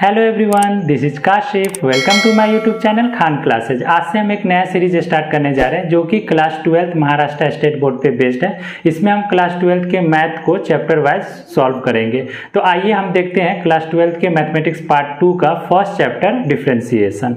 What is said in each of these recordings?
Hello everyone, this is Kashif. Welcome to my YouTube channel Khan classes. आज से हम एक नया सीरीज स्टार्ट करने जा रहे हैं जो कि class 12th Maharashtra state board पे बेस्ड है। इसमें हम क्लास 12th के मैथ को चैप्टर वाइज सॉल्व करेंगे। तो आइए हम देखते हैं क्लास 12th के मैथमेटिक्स पार्ट 2 का फर्स्ट चैप्टर डिफरेंशिएशन।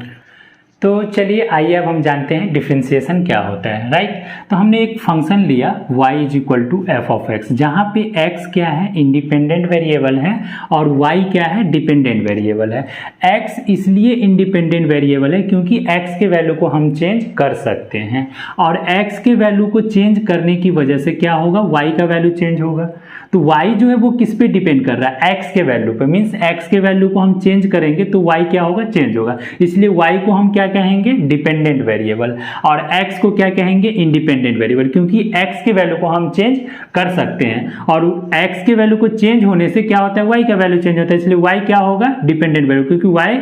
तो चलिए आइए अब हम जानते हैं डिफरेंशिएशन क्या होता है। राइट, तो हमने एक फंक्शन लिया y is equal to f of x, जहाँ पे x क्या है इंडिपेंडेंट वेरिएबल है और y क्या है डिपेंडेंट वेरिएबल है। x इसलिए इंडिपेंडेंट वेरिएबल है क्योंकि x के वैल्यू को हम चेंज कर सकते हैं और x के वैल्यू को चेंज करने की वजह से क्या होगा, y का वैल्यू चेंज होगा। तो y जो है वो किस पे डिपेंड कर रहा है, x के वैल्यू पे। मींस x के वैल्यू को हम चेंज करेंगे तो y क्या होगा, चेंज होगा। इसलिए y को हम क्या कहेंगे, डिपेंडेंट वेरिएबल, और x को क्या कहेंगे, इंडिपेंडेंट वेरिएबल, क्योंकि x के वैल्यू को हम चेंज कर सकते हैं और x के वैल्यू को चेंज होने से क्या होता है, y का वैल्यू चेंज होता है। इसलिए y क्या होगा, डिपेंडेंट वैल्यू, क्योंकि y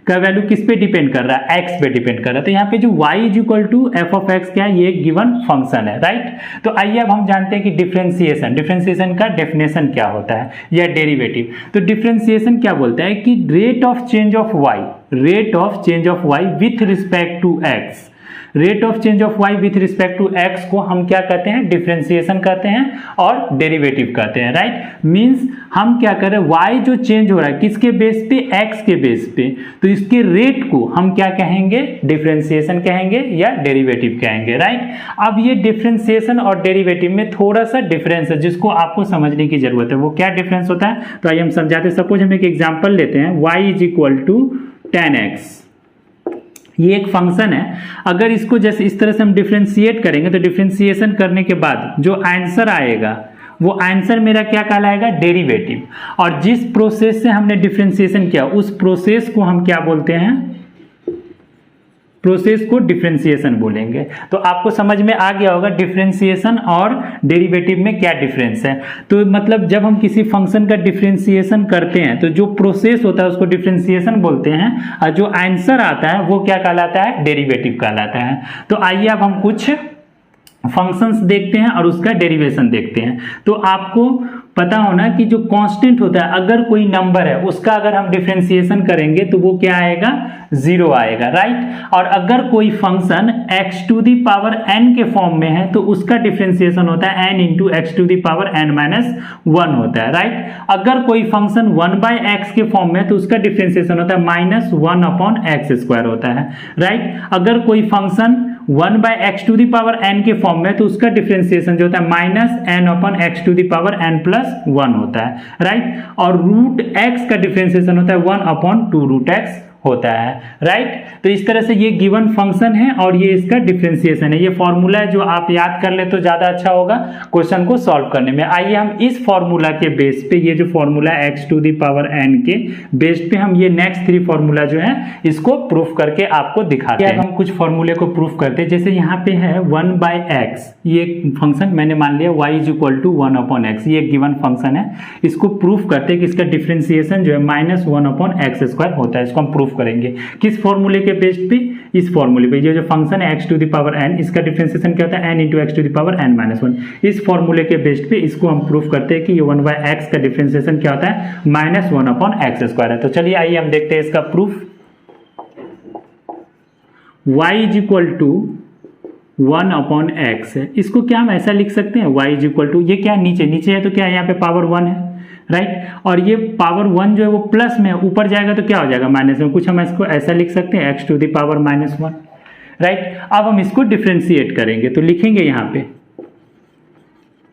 का वैल्यू किस पे डिपेंड कर रहा है, x पे डिपेंड कर रहा है। तो यहाँ पे जो y is equal to f of x क्या है, ये एक गिवन फंक्शन है। राइट, तो आइए अब हम जानते हैं कि डिफरेंशिएशन का डेफिनेशन क्या होता है या डेरिवेटिव। तो डिफरेंशिएशन क्या बोलता है कि rate of change of y with respect to x, rate of change of y with respect to x को हम क्या कहते हैं, डिफरेंशिएशन कहते हैं और डेरिवेटिव कहते हैं। राइट, मींस हम क्या कर रहे हैं, y जो चेंज हो रहा है किसके बेस पे, x के बेस पे, तो इसके रेट को हम क्या कहेंगे, डिफरेंशिएशन कहेंगे या डेरिवेटिव कहेंगे। राइट, अब ये डिफरेंशिएशन और डेरिवेटिव में थोड़ा सा डिफरेंस है जिसको आपको समझने की जरूरत है। वो क्या डिफरेंस होता है, तो आइए हम समझाते हैं। सपोज हम एक एग्जाम्पल लेते हैं, y is equal to 10x, ये एक फंक्शन है। अगर इसको जैसे इस तरह से हम डिफरेंशिएट करेंगे तो डिफरेंशिएशन करने के बाद जो आंसर आएगा वो आंसर मेरा क्या कहलाएगा, डेरिवेटिव। और जिस प्रोसेस से हमने डिफरेंशिएशन किया उस प्रोसेस को हम क्या बोलते हैं, प्रोसेस को डिफरेंशिएशन बोलेंगे। तो आपको समझ में आ गया होगा डिफरेंशिएशन और डेरिवेटिव में क्या डिफरेंस है। तो मतलब जब हम किसी फंक्शन का डिफरेंशिएशन करते हैं तो जो प्रोसेस होता है उसको डिफरेंशिएशन बोलते हैं और जो आंसर आता है वो क्या कहलाता है, डेरिवेटिव कहलाता है। तो आइए अब हम कुछ फंक्शंस देखते हैं और उसका डेरिवेशन देखते हैं। तो आपको पता होना कि जो कांस्टेंट होता है, अगर कोई नंबर है उसका अगर हम डिफरेंशिएशन करेंगे तो वो क्या आएगा, 0 आएगा। राइट, और अगर कोई function x to the power n के फॉर्म में है तो उसका डिफरेंशिएशन होता है n into x to the power n minus 1 होता है। राइट, अगर कोई फंक्शन 1/x के फॉर्म में तो उसका डिफरेंशिएशन होता है माइनस 1/x² होता है। राइट, अगर कोई function 1/x to the power n के फॉर्म में तो उसका डिफरेंशिएशन जो होता है minus n/x to the power n plus 1 होता है। राइट, और रूट x का डिफरेंशिएशन होता है 1/2 रूट x होता है। राइट, तो इस तरह से ये गिवन फंक्शन है और ये इसका डिफरेंशिएशन है। ये फॉर्मूला है जो आप याद कर ले तो ज्यादा अच्छा होगा क्वेश्चन को सॉल्व करने में। आइए हम इस फॉर्मूला के बेस पे, ये जो formula x to the power n के बेस पे हम ये नेक्स्ट 3 फॉर्मूला जो है इसको प्रूफ करके आपको दिखाते हैं। हम कुछ फॉर्मूले को प्रूफ करते हैं। जैसे यहाँ पे है 1/x, ये फंक्शन मैंने मान लिया y is equal to 1/x, ये गिवन फंक्शन है। इसको प्रूफ करते हैं कि इसका डिफरेंशिएशन जो है माइनस 1/x² होता है। इसको हम प्रूफ करेंगे किस फॉर्मूले के बेस पे, इस फॉर्मूले पे। ये जो फंक्शन है x to the power n, इसका डिफरेंशिएशन क्या होता है, n into x to the power n minus 1। इस फॉर्मूले के बेस पे इसको हम प्रूफ करते हैं कि ये 1/x का डिफरेंशिएशन क्या होता है, माइनस 1/x² है। तो चलिए आइए हम देखते हैं इसका proof. y is equal to 1/x है, इसको क्या हम ऐसा लिख सकते हैं, y इज इक्वल टू, ये क्या नीचे है तो क्या है, यहाँ पे पावर 1 है। राइट, और ये पावर 1 जो है वो प्लस में, ऊपर जाएगा तो क्या हो जाएगा, माइनस में। कुछ हम इसको ऐसा लिख सकते हैं x to the power minus 1। Right, अब हम इसको डिफरेंशिएट करेंगे तो लिखेंगे यहाँ पे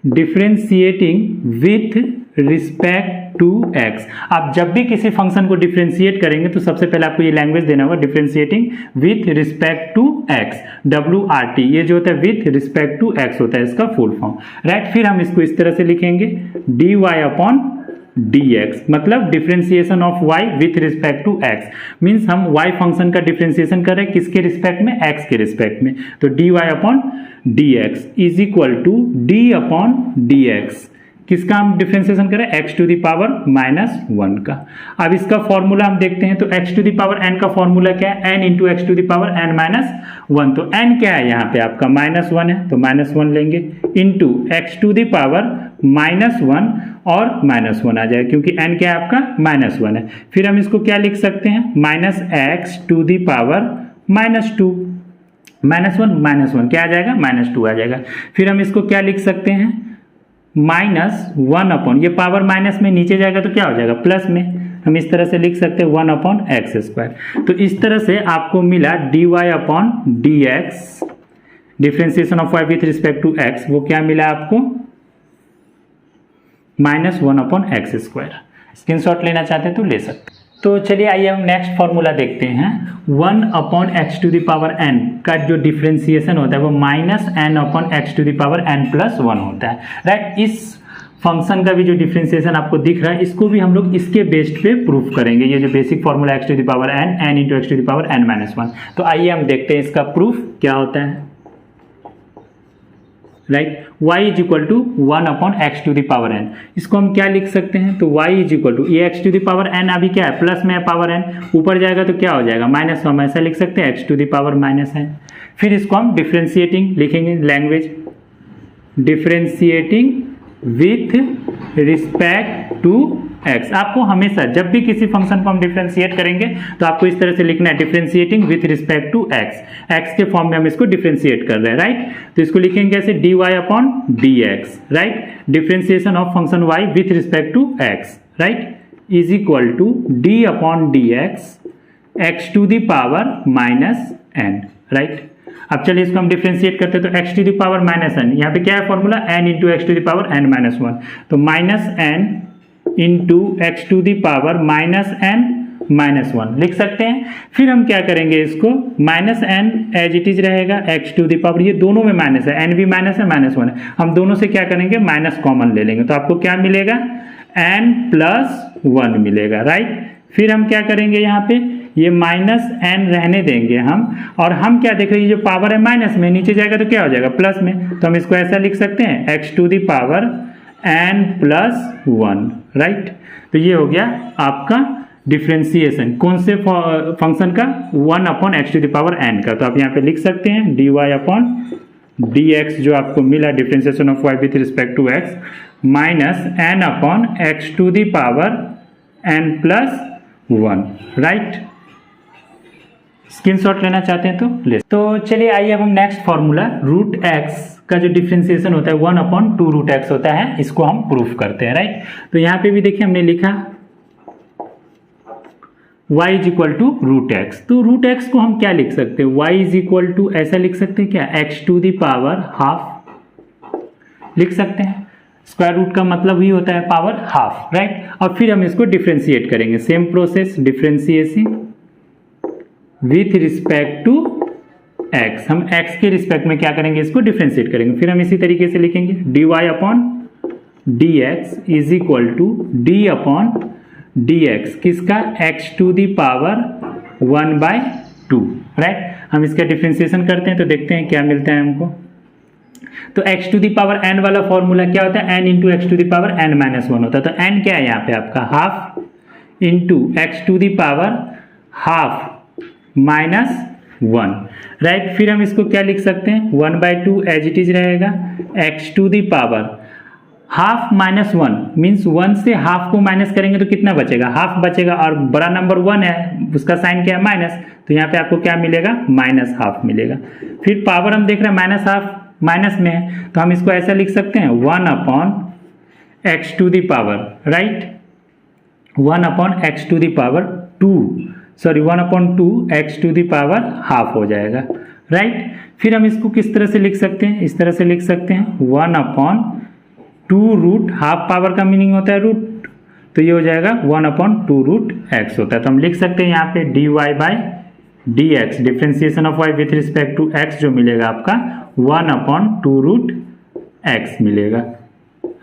differentiating with respect to x। आप जब भी किसी फंक्शन को डिफरेंशिएट करेंगे तो सबसे पहले आपको ये लैंग्वेज देना होगा, differentiating with respect to x, WRT। ये जो होता है विथ रिस्पेक्ट टू x होता है इसका फुल फॉर्म। राइट, फिर हम इसको इस तरह से लिखेंगे dy/dx, मतलब differentiation of y with respect to x। Means हम y फंक्शन का डिफरेंशिएशन कर रहे हैं किसके रिस्पेक्ट में, x के रिस्पेक्ट में। तो dy/dx is equal to d/dx किसका हम डिफरेंशिएशन करें, x टू द पावर -1 का। अब इसका फॉर्मूला हम देखते हैं, तो x to the power n का फॉर्मूला क्या है, n into x to the power n-1। तो n क्या है यहाँ पे आपका -1 है, तो -1 लेंगे into x to the power -1 और -1 आ जाएगा, क्योंकि n क्या है आपका -1 है। फिर हम इसको क्या लिख सकते हैं, -x टू द पावर -2, -1 क्या आ जाएगा, -2 आ जाएगा। फिर हम इसको क्या लिख सकते हैं, -1 अपॉन, ये पावर माइनस में नीचे जाएगा तो क्या हो जाएगा, प्लस में। हम इस तरह से लिख सकते हैं 1 अपॉन एक्स स्क्वायर। तो इस तरह से आपको मिला dy upon dx, differentiation of y with respect to x, वो क्या मिला आपको, -1 अपॉन एक्स स्क्वायर। स्क्रीनशॉट लेना चाहते हैं तो ले सकते हैं। तो चलिए आइए हम नेक्स्ट फॉर्मूला देखते हैं। 1 upon x to the power n का जो डिफरेंशिएशन होता है वो -n upon x to the power n+1 होता है, राइट। इस फंक्शन का भी जो डिफरेंशिएशन आपको दिख रहा है, इसको भी हम लोग इसके बेस्ड पे प्रूफ करेंगे। ये जो basic formula x to the power n into x to the power n-1। तो आइए हम देखते हैं इसका प्रूफ क्या होता है, right. y is equal to 1 upon x to the power n, इसको हम क्या लिख सकते हैं, तो y इज इक्वल टू, ये x to the power n अभी क्या है, प्लस में है पावर n, ऊपर जाएगा तो क्या हो जाएगा, माइनस, हम ऐसा लिख सकते हैं x to the power -n। फिर इसको हम डिफरेंशिएटिंग लिखेंगे, language differentiating with respect to x। आपको हमेशा जब भी किसी फंक्शन को हम डिफरेंशिएट करेंगे तो आपको इस तरह से लिखना है, differentiating with respect to x के फॉर्म में हम इसको डिफरेंशिएट कर रहे हैं, राइट। तो इसको लिखेंगे कैसे, dy upon dx, right, differentiation of function y with respect to x, right, is equal to d upon dx x to the power -n, right. अब चलिए इसको हम डिफरेंशिएट करते हैं, तो x to the power -n, यहाँ पे क्या है formula, n into x to the power n-1, तो -n into x to the power -n-1 लिख सकते हैं। फिर हम क्या करेंगे, इसको -n एज इट इज रहेगा, x टू द पावर, ये दोनों में माइनस है, n भी माइनस है, -1 है, हम दोनों से क्या करेंगे, माइनस कॉमन ले लेंगे, तो आपको क्या मिलेगा, n+1 मिलेगा, राइट। फिर हम क्या करेंगे, यहाँ पे ये -n रहने देंगे हम, और हम क्या देख रहे हैं, ये जो पावर है माइनस में, नीचे जाएगा तो क्या हो जाएगा, प्लस में। तो हम इसको ऐसा लिख सकते हैं, x to the power n+1, right. तो ये हो गया आपका डिफरेंशिएशन, कौन से फंक्शन का, 1 upon x to the power n का। तो आप यहाँ पे लिख सकते हैं dy अपॉन dx जो आपको मिला, differentiation of y with respect to x, -n upon x to the power n+1, right. Screenshot लेना चाहते हैं तो ले। तो चलिए आइए अब हम नेक्स्ट फॉर्मूला √x का जो डिफरेंशिएशन होता है 1 अपॉन 2√x होता है, इसको हम प्रूफ करते हैं, राइट। तो यहाँ पे भी देखिए हमने लिखा y is equal to √x, तो √x को हम क्या लिख सकते हैं, y इज इक्वल टू ऐसा लिख सकते हैं क्या, x to the power half लिख सकते हैं, स्क्वायर रूट का मतलब ही होता है पावर हाफ, राइट। और फिर हम इसको डिफरेंशिएट करेंगे, same process, differentiation with respect to x, हम x के रिस्पेक्ट में क्या करेंगे, इसको डिफरेंशिएट करेंगे। फिर हम इसी तरीके से लिखेंगे dy upon dx is equal to d upon dx, किसका, x to the power 1/2, right. हम इसका डिफरेंशिएशन करते हैं तो देखते हैं क्या मिलता है हमको। तो x to the power n वाला फॉर्मूला क्या होता है, n into x to the power n-1 होता है। तो n क्या है यहाँ पे आपका, half into x to the power half -1, right. फिर हम इसको क्या लिख सकते हैं, 1/2 एज इट इज रहेगा, x to the power half -1 means 1 से हाफ को माइनस करेंगे तो कितना बचेगा, हाफ बचेगा, और बड़ा नंबर 1 है, उसका साइन क्या है, माइनस, तो यहाँ पे आपको क्या मिलेगा, -1/2 मिलेगा। फिर पावर हम देख रहे हैं -1/2 माइनस में है, तो हम इसको ऐसा लिख सकते हैं 1 upon x to the power, right, 1 upon x to the power 1/2 x to the power half हो जाएगा, राइट। फिर हम इसको किस तरह से लिख सकते हैं, इस तरह से लिख सकते हैं 1 अपॉन 2 हाफ पावर का मीनिंग होता है रूट, तो ये हो जाएगा 1 अपॉन 2√x होता है। तो हम लिख सकते हैं यहाँ पे dy/dx, differentiation of y with respect to x जो मिलेगा आपका 1 अपॉन 2√x मिलेगा,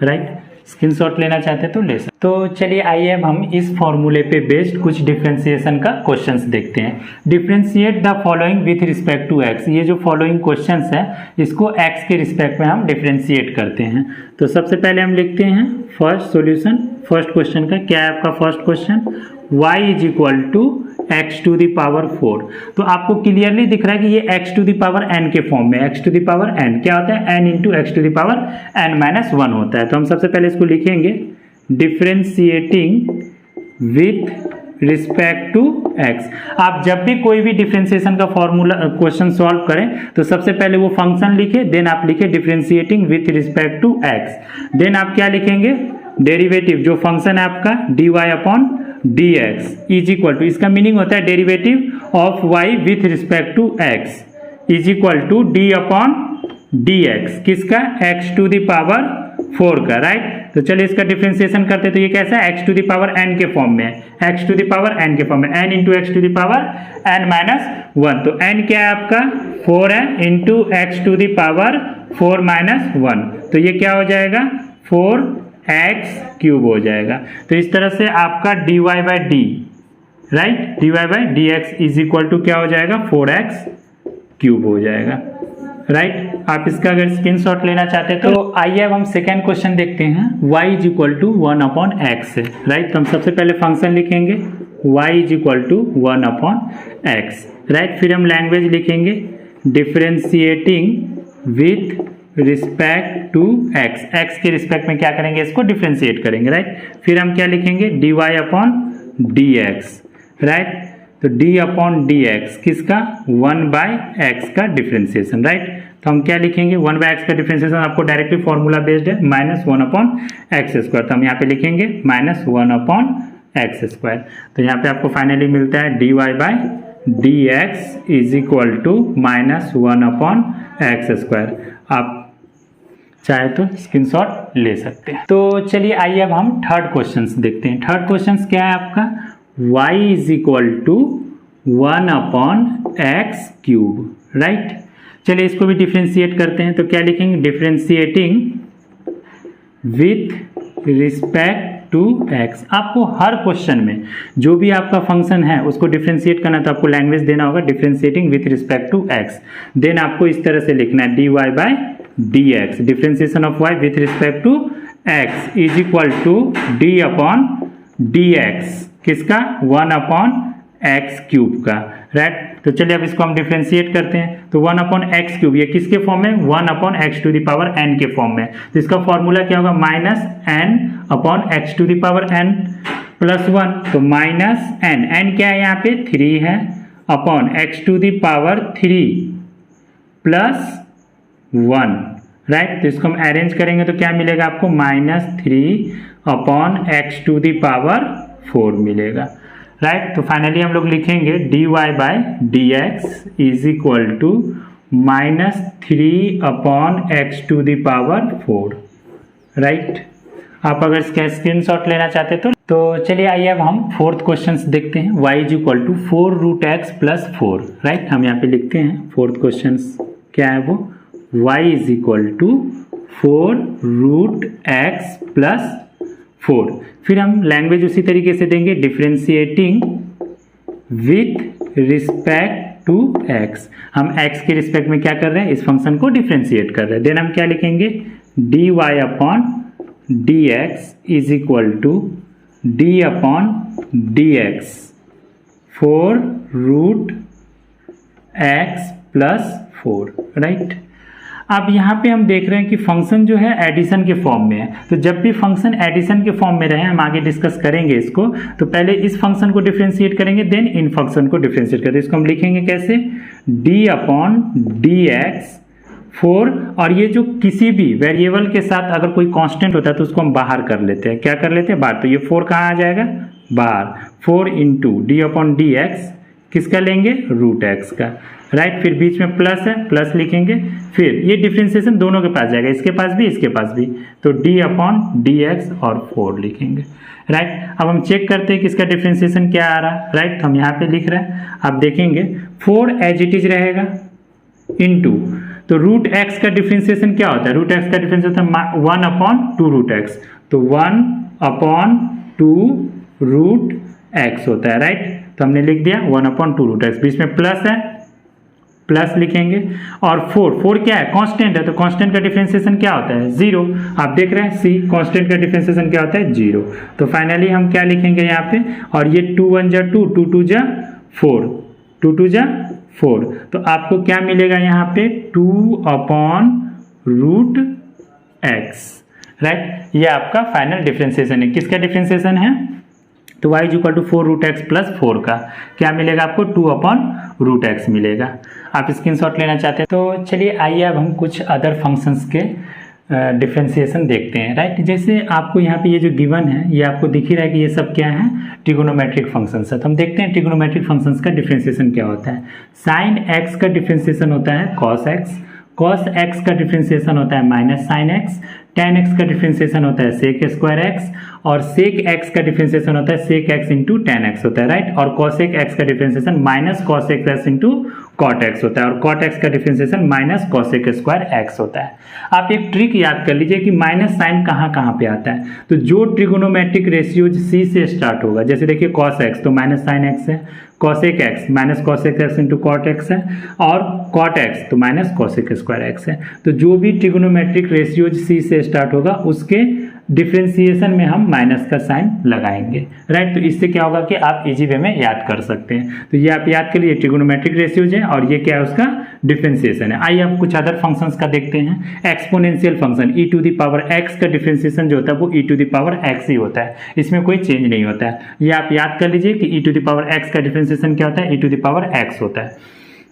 राइट। स्क्रीनशॉट लेना चाहते तो ले सकते। तो चलिए आइए अब हम इस फॉर्मूले पे बेस्ड कुछ डिफरेंशिएशन का क्वेश्चंस देखते हैं। Differentiate the following with respect to x, ये जो फॉलोइंग क्वेश्चंस है इसको x के रिस्पेक्ट में हम डिफरेंशिएट करते हैं। तो सबसे पहले हम लिखते हैं फर्स्ट सॉल्यूशन फर्स्ट क्वेश्चन का। क्या है आपका first question? y is equal to x to the power 4। तो आपको क्लियरली दिख रहा है कि ये x to the power n के फॉर्म में, x to the power n क्या होता है? n into x to the power n minus 1 होता है। तो हम सबसे पहले इसको लिखेंगे differentiating with respect to x। आप जब भी कोई भी डिफ्रेंशिएशन का फॉर्मूला क्वेश्चन सॉल्व करें तो सबसे पहले वो फंक्शन लिखे, देन आप लिखे differentiating with respect to x, then आप क्या लिखेंगे? डेरिवेटिव, जो फंक्शन है आपका dy upon dx is equal to, इसका मीनिंग होता है derivative of y with respect to x is equal to d upon dx, किसका? x टू द पावर 4 का, राइट। तो चलिए इसका डिफरेंशिएशन करते हैं। तो ये कैसा है? x to the power n के फॉर्म में, x to the power n के फॉर्म में, n into x to the power n minus 1। तो n क्या है आपका? 4 है into x to the power 4 minus 1। तो ये क्या हो जाएगा? 4x क्यूब हो जाएगा। तो इस तरह से आपका dy by d, right, dy by d x is equal to क्या हो जाएगा? 4x क्यूब हो जाएगा, राइट। आप इसका अगर स्क्रीनशॉट लेना चाहते हैं तो आइए अब हम सेकेंड क्वेश्चन देखते हैं। y is equal to 1 upon x है, राइट। तो हम सबसे पहले फंक्शन लिखेंगे y is equal to 1 upon x, right. फिर हम लैंग्वेज लिखेंगे differentiating with respect to x, x के रिस्पेक्ट में क्या करेंगे? इसको डिफ्रेंशिएट करेंगे, राइट। फिर हम क्या लिखेंगे? dy upon dx, right. तो d अपॉन डी एक्स किसका? 1 बाई एक्स का डिफ्रेंशिएशन, राइट। तो हम क्या लिखेंगे? 1 बाई एक्स का डिफ्रेंशिएशन आपको डायरेक्टली फॉर्मूला बेस्ड है, माइनस 1 अपॉन एक्स स्क्वायर। तो हम यहाँ पे लिखेंगे माइनस 1 अपॉन एक्स स्क्वायर। तो यहाँ पे आपको फाइनली मिलता है dy by d x is equal to minus 1 upon x square. आप चाहे तो स्क्रीनशॉट ले सकते हैं। तो चलिए आइए अब हम थर्ड क्वेश्चन देखते हैं। थर्ड क्वेश्चन क्या है आपका? y is equal to 1 upon x cube, right. चलिए इसको भी डिफ्रेंशिएट करते हैं। तो क्या लिखेंगे? Differentiating with respect to x। आपको हर क्वेश्चन में जो भी आपका फंक्शन है उसको डिफ्रेंशिएट करना, तो आपको लैंग्वेज देना होगा differentiating with respect to x। Then आपको इस तरह से लिखना है dy by d x, differentiation of y with respect to x is equal to d upon d x, किसका? 1 अपॉन एक्स क्यूब का, राइट। तो चलिए अब इसको हम डिफ्रेंशिएट करते हैं। तो 1 अपॉन एक्स क्यूब ये किसके फॉर्म में? 1 upon x to the power n के फॉर्म में। तो इसका फॉर्मूला क्या होगा? Minus n upon x to the power n plus 1। तो माइनस n क्या है यहाँ पे? 3 है, upon x to the power 3 plus 1, right. तो इसको हम अरेंज करेंगे तो क्या मिलेगा आपको? Minus 3 upon x to the power 4 मिलेगा, राइट। तो फाइनली हम लोग लिखेंगे dy by d x is equal to minus 3 upon x to the power 4, right. आप अगर इसका स्क्रीनशॉट लेना चाहते हैं तो चलिए आइए अब हम फोर्थ क्वेश्चन देखते हैं। y is equal to 4 root x plus 4, right. हम यहाँ पे लिखते हैं फोर्थ क्वेश्चन क्या है वो? y is equal to 4 root x plus 4। फिर हम लैंग्वेज उसी तरीके से देंगे differentiating with respect to x। हम x के रिस्पेक्ट में क्या कर रहे हैं? इस फंक्शन को डिफ्रेंशिएट कर रहे हैं। देन हम क्या लिखेंगे? dy upon d x is equal to d upon d x 4 root x plus 4, right. अब यहाँ पे हम देख रहे हैं कि फंक्शन जो है एडिशन के फॉर्म में है। तो जब भी फंक्शन एडिशन के फॉर्म में रहे, हम आगे डिस्कस करेंगे इसको, तो पहले इस फंक्शन को डिफ्रेंशिएट करेंगे, देन इन फंक्शन को डिफ्रेंशिएट करेंगे। इसको हम लिखेंगे कैसे? d अपॉन डी एक्स 4, और ये जो किसी भी वेरिएबल के साथ अगर कोई कांस्टेंट होता है तो उसको हम बाहर कर लेते हैं। क्या कर लेते हैं? बाहर। तो ये 4 कहाँ आ जाएगा? बाहर। 4 into D upon d x किसका लेंगे? रूट एक्स का, राइट। फिर बीच में प्लस है, प्लस लिखेंगे। फिर ये डिफ्रेंशिएशन दोनों के पास जाएगा, इसके पास भी इसके पास भी। तो d अपॉन डी एक्स और 4 लिखेंगे, राइट। अब हम चेक करते हैं कि इसका डिफ्रेंशिएशन क्या आ रहा है, राइट। हम यहाँ पे लिख रहे हैं, आप देखेंगे 4 एज इट इज रहेगा इनटू, तो रूट एक्स का डिफ्रेंशिएशन क्या होता है? रूट एक्स का डिफ्रेंशिएशन होता है 1 अपॉन 2 रूट एक्स। तो 1 अपॉन 2 रूट एक्स होता है, राइट। तो हमने लिख दिया 1 अपॉन 2 रूट एक्स, बीच में प्लस है, प्लस लिखेंगे, और 4 क्या है, कांस्टेंट है, तो कांस्टेंट का डिफरेंशिएशन क्या होता है, 0। आप देख रहे हैं सी कांस्टेंट का डिफरेंशिएशन क्या होता है, 0। तो फाइनली हम क्या लिखेंगे यहाँ पे, और ये 2 1 जा 2, 2 2 जा 4, 2 2 जा 4, तो आपको क्या मिलेगा यहाँ पे 2/√x, राइट। ये आपका फाइनल डिफरेंशिएशन है, किसका डिफरेंशिएशन है, तो y equal to 4√x plus 4 का क्या मिलेगा आपको, 2/√x मिलेगा। आप स्क्रीनशॉट लेना चाहते हैं तो चलिए आइए अब हम कुछ अदर फंक्शंस के डिफरेंशिएशन देखते हैं, राइट। जैसे आपको यहाँ पे ये जो गिवन है ये आपको दिख ही रहा है कि ये सब क्या है, ट्रिगोनोमेट्रिक फंक्शंस है। तो हम देखते हैं ट्रिगोनोमेट्रिक फंक्शंस का डिफरेंशिएशन क्या होता है। साइन x का डिफरेंशिएशन होता है cos x, cos x का डिफरेंशिएशन होता है minus sine x, tan x का डिफरेंशिएशन होता है sec स्क्वायर x, और sec x का डिफरेंशिएशन होता है sec x into tan x होता है, राइट। और cosec x का differentiation minus cosec x into cot x होता है, और cot x का differentiation minus cosec square x होता है। आप एक ट्रिक याद कर लीजिए कि माइनस साइन कहाँ कहाँ पे आता है, तो जो ट्रिगोनोमेट्रिक रेशियोज c से स्टार्ट होगा, जैसे देखिए cos x तो माइनस साइन x है, cosec x minus cosec x into cot x है, और cot x तो माइनस cosec स्क्वायर x है। तो जो भी ट्रिगोनोमेट्रिक रेशियोज c से स्टार्ट होगा उसके डिफरेंशिएशन में हम माइनस का साइन लगाएंगे, राइट। तो इससे क्या होगा कि आप इजी वे में याद कर सकते हैं। तो ये आप याद कर लिए ट्रिगोनोमेट्रिक रेशियोज है, और ये क्या है उसका डिफरेंशिएशन है। आइए आप कुछ अदर फंक्शंस का देखते हैं। Exponential function e to the power x का डिफरेंशिएशन जो होता है वो e to the power x ही होता है, इसमें कोई चेंज नहीं होता है। ये आप याद कर लीजिए कि e to the power x का डिफरेंशिएशन क्या होता है, e to the power x होता है,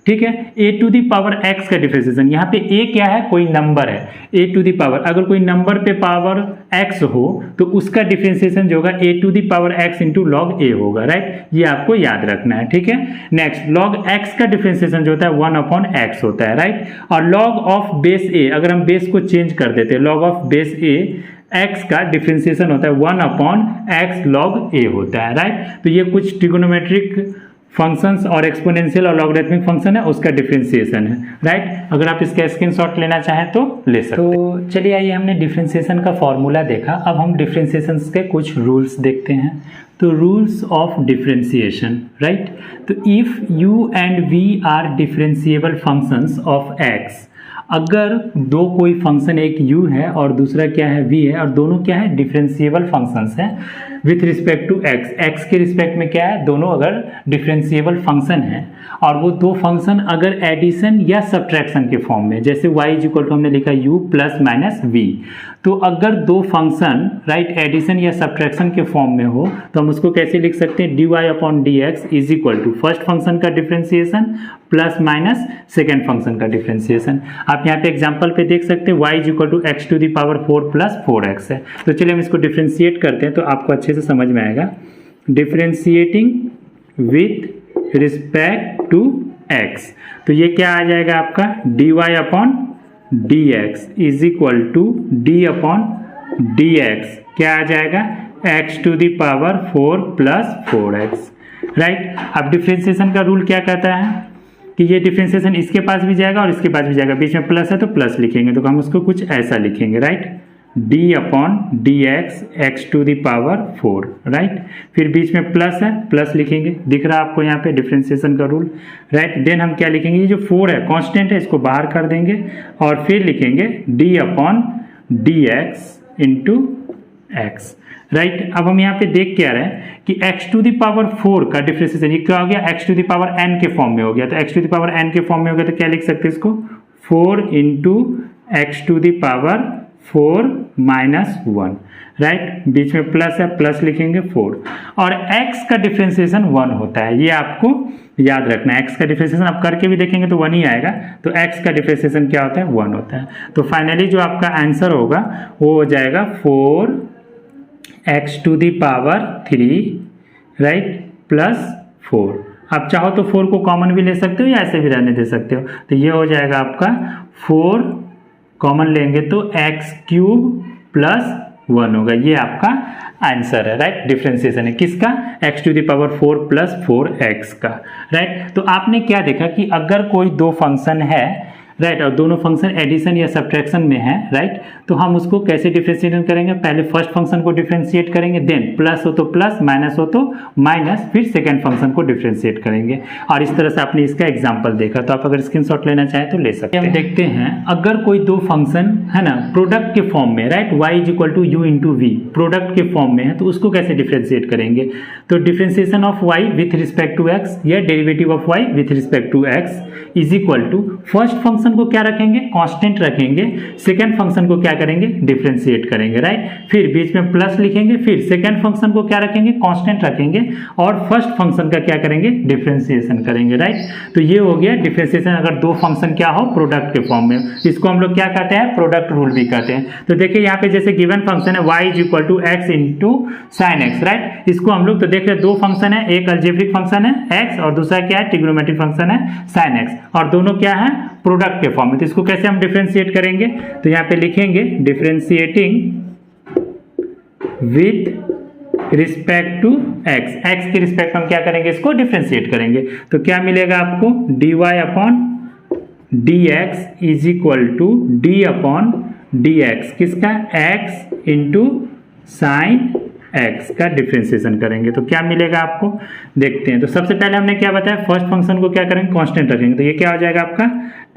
ठीक है। a to the power x का डिफरेंशिएशन, यहाँ पे a क्या है, कोई नंबर है, a टू द पावर, अगर कोई नंबर पे पावर x हो तो उसका डिफरेंशिएशन जो होगा a to the power x into log a होगा, राइट। ये आपको याद रखना है, ठीक है। नेक्स्ट लॉग x का डिफरेंशिएशन जो होता है 1/x होता है, राइट। और लॉग ऑफ बेस a, अगर हम बेस को चेंज कर देते हैं, log of base a x का डिफरेंशिएशन होता है 1/x log a होता है, राइट। तो ये कुछ ट्रिगोनोमेट्रिक फंक्शंस और एक्सपोनेंशियल और लॉगरिथमिक फंक्शन है उसका डिफरेंशिएशन है, राइट। अगर आप इसका स्क्रीनशॉट लेना चाहें तो ले सकते हैं। तो चलिए आइए, हमने डिफरेंशिएशन का फॉर्मूला देखा, अब हम डिफरेंशिएशन के कुछ रूल्स देखते हैं। तो रूल्स ऑफ डिफरेंशिएशन, राइट। तो if u and v are differentiable functions of x, अगर दो कोई फंक्शन, एक u है और दूसरा क्या है v है, और दोनों क्या है डिफरेंशिएबल फंक्शंस है with respect to x, x के रिस्पेक्ट में क्या है, दोनों अगर डिफरेंशिएबल फंक्शन है, और वो दो फंक्शन अगर एडिशन या सब्ट्रैक्शन के फॉर्म में, जैसे y इक्वल टू हमने लिखा u प्लस माइनस v, तो अगर दो फंक्शन राइट एडिशन या सब्ट्रैक्शन के फॉर्म में हो तो हम उसको कैसे लिख सकते हैं, dy/dx is equal to first function का differentiation plus minus second function का डिफरेंशिएशन। आप यहाँ पे एग्जांपल पे देख सकते हैं y equal to x to the power 4 plus 4x है। तो चलिए हम इसको डिफरेंशिएट करते हैं तो आपको अच्छे से समझ में आएगा। Differentiating with respect to x, तो ये क्या आ जाएगा आपका dy/dx is equal to d/dx क्या आ जाएगा x to the power 4 plus 4x, right. अब डिफरेंशिएशन का रूल क्या कहता है कि ये डिफरेंशिएशन इसके पास भी जाएगा और इसके पास भी जाएगा, बीच में प्लस है तो प्लस लिखेंगे, तो हम उसको कुछ ऐसा लिखेंगे, right, d/dx x to the power 4, right. फिर बीच में प्लस है, प्लस लिखेंगे, दिख रहा है आपको यहाँ पे डिफरेंशिएशन का रूल, राइट। देन हम क्या लिखेंगे, ये जो 4 है कांस्टेंट है, इसको बाहर कर देंगे और फिर लिखेंगे d/dx इंटू x, राइट। अब हम यहाँ पे देख क्या रहे हैं कि x टू द पावर 4 का डिफरेंशिएशन ये क्या हो गया, x to the power n के फॉर्म में हो गया, तो x to the power n के फॉर्म में हो गया तो क्या लिख सकते हैं इसको 4 into x to the power 4 minus 1, right. बीच में प्लस है, प्लस लिखेंगे 4, और x का डिफरेंशिएशन 1 होता है, ये आपको याद रखना है। x का डिफरेंशिएशन आप करके भी देखेंगे तो 1 ही आएगा, तो x का डिफरेंशिएशन क्या होता है 1 होता है। तो फाइनली जो आपका आंसर होगा वो हो जाएगा 4x to the power 3, right, plus 4। आप चाहो तो 4 को कॉमन भी ले सकते हो या ऐसे भी रहने दे सकते हो, तो ये हो जाएगा आपका 4 कॉमन लेंगे तो x क्यूब प्लस 1 होगा, ये आपका आंसर है, राइट। डिफरेंशिएशन है किसका, x to the power 4 plus 4x का, राइट। तो आपने क्या देखा कि अगर कोई दो फंक्शन है राइट, और दोनों फंक्शन एडिशन या सब्ट्रैक्शन में है, राइट। तो हम उसको कैसे डिफरेंशिएट करेंगे, पहले फर्स्ट फंक्शन को डिफरेंशिएट करेंगे, देन प्लस हो तो प्लस, माइनस हो तो माइनस, फिर सेकंड फंक्शन को डिफरेंशिएट करेंगे। और इस तरह से आपने इसका एग्जांपल देखा, तो आप अगर स्क्रीनशॉट लेना चाहें तो ले सकते हैं। हम देखते हैं अगर कोई दो फंक्शन है ना प्रोडक्ट के फॉर्म में, right, y equal to u into v product के फॉर्म में है, तो उसको कैसे डिफरेंशिएट करेंगे। तो differentiation of y with respect to x या derivative of y with respect to x is equal to first function को क्या रखेंगे, कांस्टेंट रखेंगे, सेकंड फंक्शन को क्या करेंगे, डिफरेंशिएट करेंगे, राइट। फिर बीच में प्लस लिखेंगे, फिर सेकंड फंक्शन को क्या रखेंगे, कांस्टेंट रखेंगे, और फर्स्ट फंक्शन का क्या करेंगे, डिफरेंशिएशन करेंगे, राइट। तो ये हो गया डिफरेंशिएशन अगर दो फंक्शन क्या हो प्रोडक्ट के फॉर्म में। इसको हम लोग क्या कहते हैं, प्रोडक्ट रूल भी कहते हैं। तो देखिए यहाँ पे जैसे गिवन फंक्शन है y is equal to x into sine x, right. इसको हम लोग तो देख रहे हैं दो फंक्शन है, एक अलजेब्रिक फंक्शन है x और दूसरा क्या है, ट्रिग्नोमेट्रिक फंक्शन है साइन एक्स, और दोनों क्या है प्रोडक्ट के फॉर्म में। तो इसको कैसे हम डिफरेंशिएट करेंगे, तो यहाँ पे लिखेंगे differentiating with respect to x, x के रिस्पेक्ट में हम क्या करेंगे, इसको डिफरेंशिएट करेंगे। तो क्या मिलेगा आपको, dy upon dx is equal to d upon dx, किसका, x इंटू साइन x का डिफरेंशिएशन करेंगे। तो क्या मिलेगा आपको, देखते हैं। तो सबसे पहले हमने क्या बताया, फर्स्ट फंक्शन को क्या करेंगे, कांस्टेंट रखेंगे। तो ये क्या हो जाएगा आपका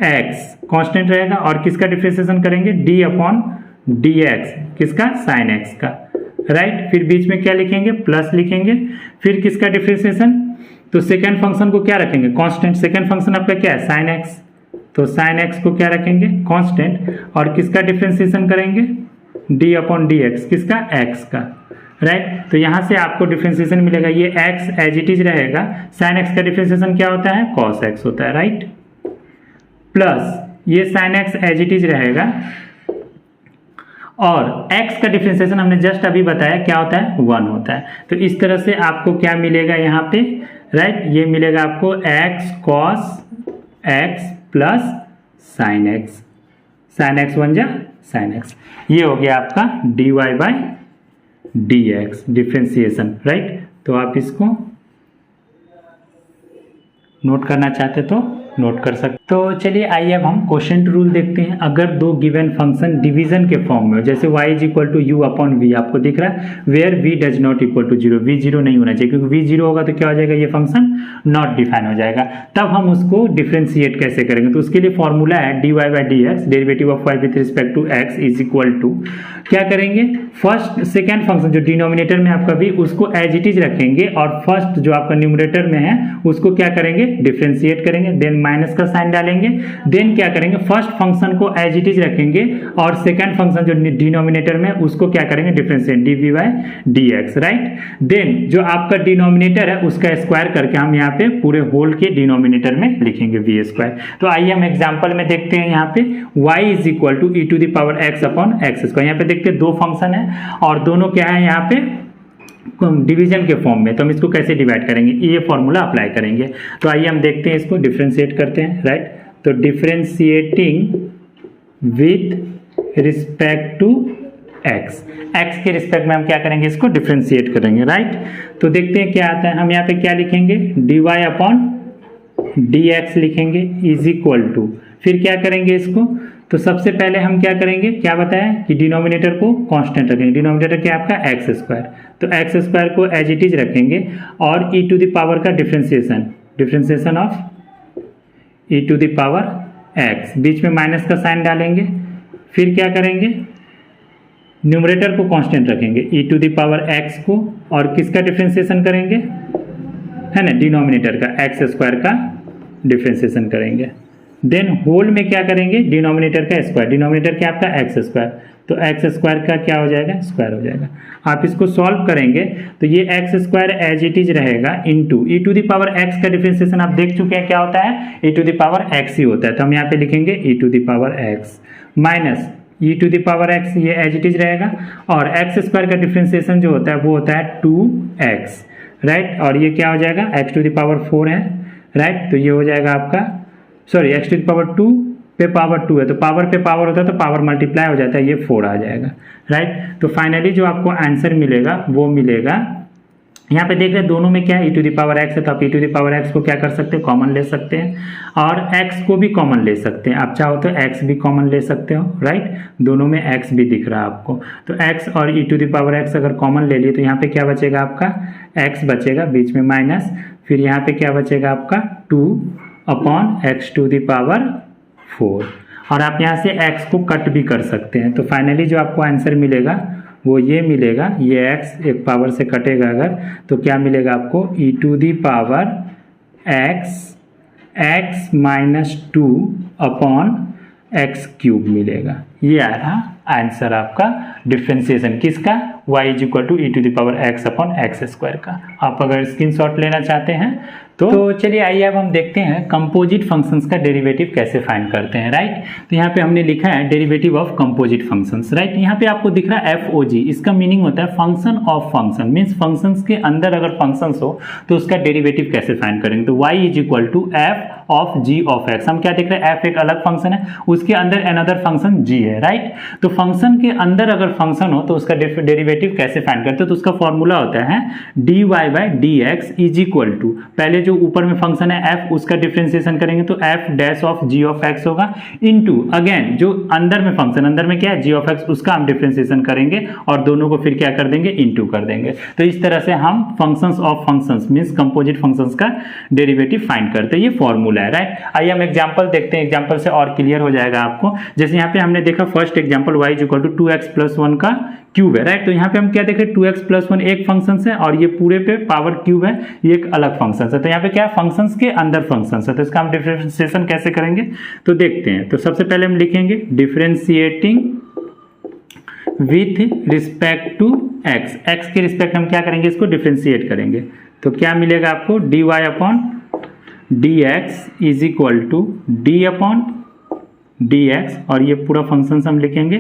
x कांस्टेंट रहेगा, और किसका डिफरेंशिएशन करेंगे, d अपॉन dx, किसका, साइन x का, राइट। फिर बीच में क्या लिखेंगे, प्लस लिखेंगे, फिर किसका डिफरेंशिएशन, तो सेकंड फंक्शन को क्या रखेंगे, कांस्टेंट। सेकंड फंक्शन आपका क्या है, साइन x, तो साइन x को क्या रखेंगे, कांस्टेंट, और किसका डिफरेंशिएशन करेंगे, d अपॉन dx, किसका, x का, राइट। तो यहां से आपको डिफरेंशिएशन मिलेगा, ये x एज इट इज रहेगा, साइन x का डिफरेंशिएशन क्या होता है, cos x होता है, राइट, प्लस ये sine x as it is रहेगा, और x का डिफरेंशिएशन हमने जस्ट अभी बताया क्या होता है, 1 होता है। तो इस तरह से आपको क्या मिलेगा यहाँ पे, राइट, ये मिलेगा आपको x cos x plus sine x, sine x बन जा साइन x, ये हो गया आपका dy by dx differentiation, right. तो आप इसको नोट करना चाहते तो नोट कर सकते। तो चलिए आइए अब हम क्वोशिएंट रूल देखते हैं। अगर दो गिवन फंक्शन डिवीजन के फॉर्म में हो, जैसे y is equal to u upon v, आपको दिख रहा है where v does not equal to zero, v zero नहीं होना चाहिए, क्योंकि v जीरो होगा तो क्या हो जाएगा, ये फंक्शन नॉट डिफाइन हो जाएगा। तब हम उसको डिफरेंशिएट कैसे करेंगे, तो उसके लिए फॉर्मूला है dy by dx, derivative of y with respect to x is equal to, क्या करेंगे, फर्स्ट सेकेंड फंक्शन जो डिनोमिनेटर में आपका v उसको एज इट इज रखेंगे, और फर्स्ट जो आपका न्यूमरेटर में है उसको क्या करेंगे, डिफरेंशिएट करेंगे, देन माइनस का साइन डालेंगे, देन क्या करेंगे, फर्स्ट फंक्शन को एज इट इज रखेंगे, और सेकंड फंक्शन जो डिनोमिनेटर में उसको क्या करेंगे, differentiate dv by dx, right. Then जो आपका डिनोमिनेटर है उसका स्क्वायर करके हम यहाँ पे पूरे होल के डिनोमिनेटर में लिखेंगे v स्क्वायर। तो आइए हम एग्जांपल में देखते हैं, यहाँ पे y is equal to e to the power x upon x square. यहाँ पे देखते हैं दो फंक्शन है और दोनों क्या है यहाँ पे डिवीजन के फॉर्म में, तो हम इसको कैसे डिवाइड करेंगे, ये फॉर्मूला अप्लाई करेंगे। तो आइए हम देखते हैं, इसको डिफरेंशिएट करते हैं, राइट। तो differentiating with respect to x, x के रिस्पेक्ट में हम क्या करेंगे, इसको डिफरेंशिएट करेंगे, राइट। तो देखते हैं क्या आता है, हम यहाँ पे क्या लिखेंगे, dy अपॉन dx लिखेंगे इज इक्वल टू, फिर क्या करेंगे इसको, तो सबसे पहले हम क्या करेंगे, क्या बताया कि डिनोमिनेटर को कांस्टेंट रखेंगे, डिनोमिनेटर क्या आपका एक्स स्क्वायर, तो एक्स स्क्वायर को एज इट इज रखेंगे, और e टू द पावर का differentiation, differentiation of e to the power x, बीच में माइनस का साइन डालेंगे, फिर क्या करेंगे, न्यूमरेटर को कांस्टेंट रखेंगे e to the power x को, और किसका डिफरेंशिएशन करेंगे, है ना, डिनोमिनेटर का एक्स स्क्वायर का डिफरेंशिएशन करेंगे, देन होल में क्या करेंगे, डिनोमिनेटर का स्क्वायर, डिनोमिनेटर क्या आपका एक्स स्क्वायर, तो एक्स स्क्वायर का क्या हो जाएगा, स्क्वायर हो जाएगा। आप इसको सॉल्व करेंगे तो ये x square as it is रहेगा into e to the power x का डिफरेंशिएशन आप देख चुके हैं क्या होता है, e to the power x ही होता है, तो हम यहाँ पे लिखेंगे e to the power x minus e to the power x, ये एज इट इज रहेगा, और एक्स स्क्वायर का डिफरेंशिएशन जो होता है वो होता है 2x, राइट, और ये क्या हो जाएगा, x टू द पावर 4 है, राइट, तो ये हो जाएगा आपका, sorry x to the power 2 पे पावर 2 है, तो पावर पे पावर होता है तो पावर मल्टीप्लाई हो जाता है, ये 4 आ जाएगा, राइट। तो फाइनली जो आपको आंसर मिलेगा वो मिलेगा यहाँ पे देख रहे हैं दोनों में क्या है, e to the power x है, तो आप e to the power x को क्या कर सकते हैं, कॉमन ले सकते हैं, और x को भी कॉमन ले सकते हैं। आप चाहो तो x भी कॉमन ले सकते हो, राइट, दोनों में x भी दिख रहा है आपको। तो x और e to the power x अगर कॉमन ले लिए तो यहाँ पे क्या बचेगा आपका, x बचेगा, बीच में माइनस, फिर यहाँ पे क्या बचेगा आपका 2 upon x to the power 4, और आप यहाँ से x को कट भी कर सकते हैं। तो फाइनली जो आपको आंसर मिलेगा वो ये मिलेगा, ये x एक पावर से कटेगा अगर, तो क्या मिलेगा आपको, e to the power x minus 2 upon x cube मिलेगा। ये आ रहा आंसर आपका डिफ्रेंसिएशन किसका, y is equal to e to the power x upon x square का। आप अगर स्क्रीनशॉट लेना चाहते हैं तो चलिए आइए अब हम देखते हैं कंपोजिट फंक्शंस का डेरिवेटिव कैसे फाइंड करते हैं, राइट। तो यहाँ पे हमने लिखा है derivative of composite functions, right. यहाँ पे आपको दिख रहा है FOG, इसका मीनिंग होता है function of function, means functions के अंदर अगर फंक्शंस हो तो उसका डेरिवेटिव कैसे फाइंड करेंगे। तो y इज इक्वल टू f of g of x, हम क्या देख रहे हैं, f एक अलग फंक्शन है, उसके अंदर अनदर फंक्शन g है, राइट। तो फंक्शन के अंदर अगर फंक्शन हो तो उसका डेरिवेटिव कैसे फाइंड करते हैं, तो उसका फॉर्मूला होता है dy by dx is equal to, पहले जो ऊपर में फंक्शन है f उसका डिफरेंशिएशन करेंगे तो f dash of g of x होगा, इनटू अगेन जो अंदर में फंक्शन, अंदर में क्या है g ऑफ x, उसका हम डिफरेंशिएशन करेंगे और दोनों को फिर क्या कर देंगे, इनटू कर देंगे। तो इस तरह से हम functions of functions means composite functions का डेरिवेटिव फाइंड करते हैं, ये फॉर्मूला है, राइट। आइए हम एग्जांपल देखते हैं, एग्जांपल से और क्लियर हो जाएगा आपको। जैसे यहाँ पे हमने देखा first example y is equal to 2x plus 1 का क्यूब है, राइट। तो यहाँ पे हम क्या देख रहे हैं, 2x प्लस 1 एक फंक्शन है और ये पूरे पे पावर क्यूब है, ये एक अलग फंक्शन है। तो यहाँ पे क्या है, फंक्शंस के अंदर फंक्शन है, तो इसका हम डिफरेंशिएशन कैसे करेंगे तो देखते हैं। तो सबसे पहले हम लिखेंगे differentiating with respect to x, x के रिस्पेक्ट हम क्या करेंगे, इसको डिफरेंशिएट करेंगे। तो क्या मिलेगा आपको, dy upon dx is equal to d upon dx, और ये पूरा फंक्शन हम लिखेंगे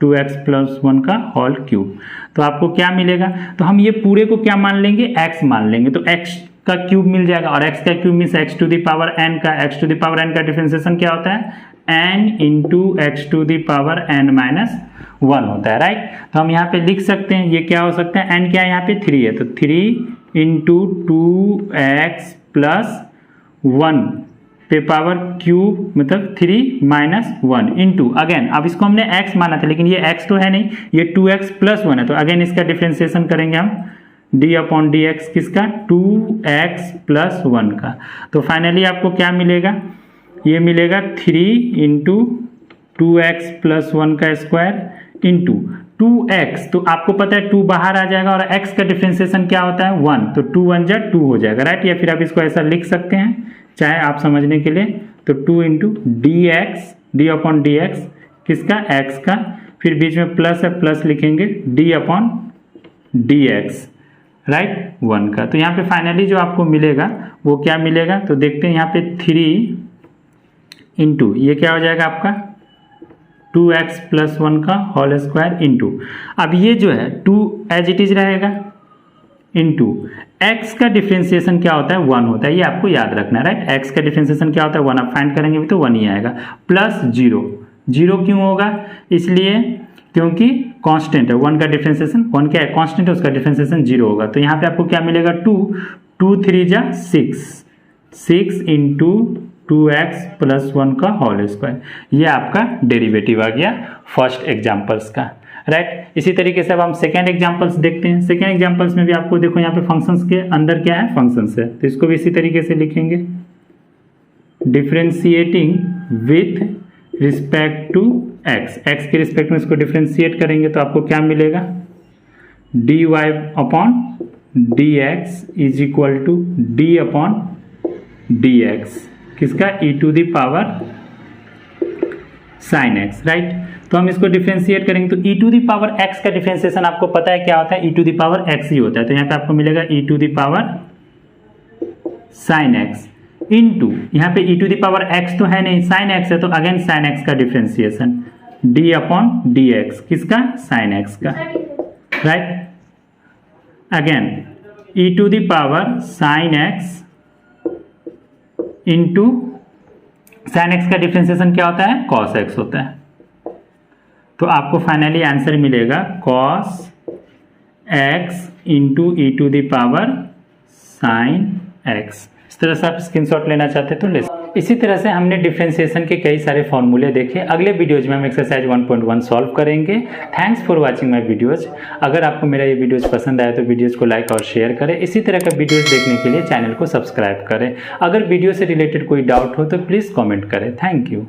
2x प्लस 1 का होल क्यूब। तो आपको क्या मिलेगा, तो हम ये पूरे को क्या मान लेंगे, x मान लेंगे, तो x का क्यूब मिल जाएगा, और x का cube means x to the power n का, x to the power n का डिफरेंशिएशन क्या होता है, n into x to the power n minus 1 होता है, राइट। तो हम यहाँ पे लिख सकते हैं, ये क्या हो सकता है, n क्या है यहाँ पे 3 है, तो 3 इंटू 2x प्लस 1 पे पावर क्यूब मतलब 3 माइनस 1 इंटू अगेन, अब इसको हमने x माना था लेकिन ये x तो है नहीं, ये 2x प्लस 1 है, तो अगेन इसका डिफरेंशिएशन करेंगे हम d अपॉन डी एक्स किसका, 2x प्लस 1 का। तो फाइनली आपको क्या मिलेगा, ये मिलेगा 3 इंटू 2x प्लस 1 का स्क्वायर इंटू 2x, तो आपको पता है 2 बाहर आ जाएगा और x का डिफरेंशिएशन क्या होता है 1, तो 2 1 जा 2 हो जाएगा, राइट। या फिर आप इसको ऐसा लिख सकते हैं चाहे आप समझने के लिए, तो 2 into D x, D upon d x किसका, x का, फिर बीच में प्लस है, प्लस लिखेंगे d upon d x, right, 1 का। तो यहाँ पे फाइनली जो आपको मिलेगा वो क्या मिलेगा, तो देखते हैं यहाँ पे 3 इंटू ये क्या हो जाएगा आपका 2x प्लस 1 का होल स्क्वायर इंटू, अब ये जो है 2 एज इट इज रहेगा इंटू x का डिफरेंशिएशन क्या होता है 1 होता है, ये आपको याद रखना है, राइट। x का डिफरेंशिएशन क्या होता है 1, आप फाइंड करेंगे भी तो 1 ही आएगा, प्लस 0, 0 क्यों होगा, इसलिए क्योंकि कांस्टेंट है, 1 का डिफरेंशिएशन 1 क्या है, कांस्टेंट है, उसका डिफरेंशिएशन 0 होगा। तो यहाँ पे आपको क्या मिलेगा 2 3 जा 6 इंटू 2x प्लस 1 का होल स्क्वायर, ये आपका डेरिवेटिव आ गया फर्स्ट एग्जाम्पल्स का, राइट। इसी तरीके से अब हम सेकेंड एग्जाम्पल्स देखते हैं। सेकेंड एग्जाम्पल्स में भी आपको देखो यहाँ पे फंक्शंस के अंदर क्या है, फंक्शंस है, तो इसको भी इसी तरीके से लिखेंगे differentiating with respect to x के रिस्पेक्ट में इसको डिफरेंशिएट करेंगे तो आपको क्या मिलेगा, dy upon dx is equal to d upon dx किसका, e to the power sin x, right. तो हम इसको डिफरेंशिएट करेंगे तो e to the power x का डिफरेंशिएशन आपको पता है क्या होता है, e to the power x ही होता है। तो यहाँ पे आपको मिलेगा e to the power sin x into यहाँ पे e to the power x तो है नहीं, sin x है, तो अगेन sin x का डिफरेंशिएशन d अपॉन dx किसका, sin x का, right. Again e to the power sin x into sin x का डिफरेंशिएशन क्या होता है, cos x होता है। तो आपको फाइनली आंसर मिलेगा cos x into e to the power sine x। इस तरह से आप स्क्रीनशॉट लेना चाहते हैं तो ले। इसी तरह से हमने डिफरेंशिएशन के कई सारे फॉर्मूले देखे। अगले वीडियोज में हम एक्सरसाइज 1.1 सॉल्व करेंगे। Thanks for watching my videos. अगर आपको मेरा ये वीडियोज पसंद आया तो वीडियोज को लाइक और शेयर करें। इसी तरह का वीडियोज देखने के लिए चैनल को सब्सक्राइब करें। अगर वीडियो से रिलेटेड कोई डाउट हो तो प्लीज़ कॉमेंट करें। Thank you.